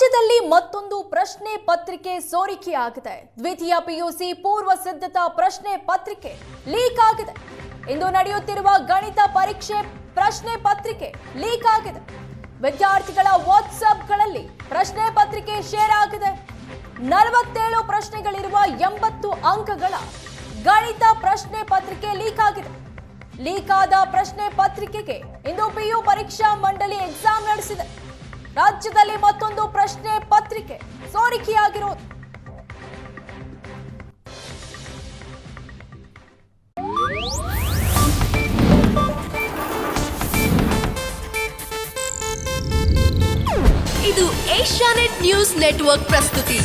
ರಾಜ್ಯದಲ್ಲಿ ಮತ್ತೊಂದು ಪ್ರಶ್ನೆ ಪತ್ರಿಕೆ ಸೋರಿಕೆಯಾಗಿದೆ. ದ್ವಿತೀಯ ಪಿಯುಸಿ ಪೂರ್ವ ಸಿದ್ಧತಾ ಪ್ರಶ್ನೆ ಪತ್ರಿಕೆ ಲೀಕ್ ಆಗಿದೆ. ಇಂದು ನಡೆಯುತ್ತಿರುವ ಗಣಿತ ಪರೀಕ್ಷೆ ಪ್ರಶ್ನೆ ಪತ್ರಿಕೆ ಲೀಕ್ ಆಗಿದೆ. ವಿದ್ಯಾರ್ಥಿಗಳ ವಾಟ್ಸ್ಆಪ್ಗಳಲ್ಲಿ ಪ್ರಶ್ನೆ ಪತ್ರಿಕೆ ಶೇರ್ ಆಗಿದೆ. 47 ಪ್ರಶ್ನೆಗಳಿರುವ 80 ಅಂಕಗಳ ಗಣಿತ ಪ್ರಶ್ನೆ ಪತ್ರಿಕೆ ಲೀಕ್ ಆಗಿದೆ. ಲೀಕ್ ಆದ ಪ್ರಶ್ನೆ ಪತ್ರಿಕೆಗೆ ಇಂದು ಪಿಯು ಪರೀಕ್ಷಾ ಮಂಡಳಿ ಎಕ್ಸಾಮ್ ನಡೆಸಿದೆ. ರಾಜ್ಯದಲ್ಲಿ ಮತ್ತೊಂದು ಪ್ರಶ್ನೆ ಪತ್ರಿಕೆ ಸೋರಿಕೆಯಾಗಿರೋದು. ಇದು ಏಷ್ಯಾನೆಟ್ ನ್ಯೂಸ್ ನೆಟ್ವರ್ಕ್ ಪ್ರಸ್ತುತಿ.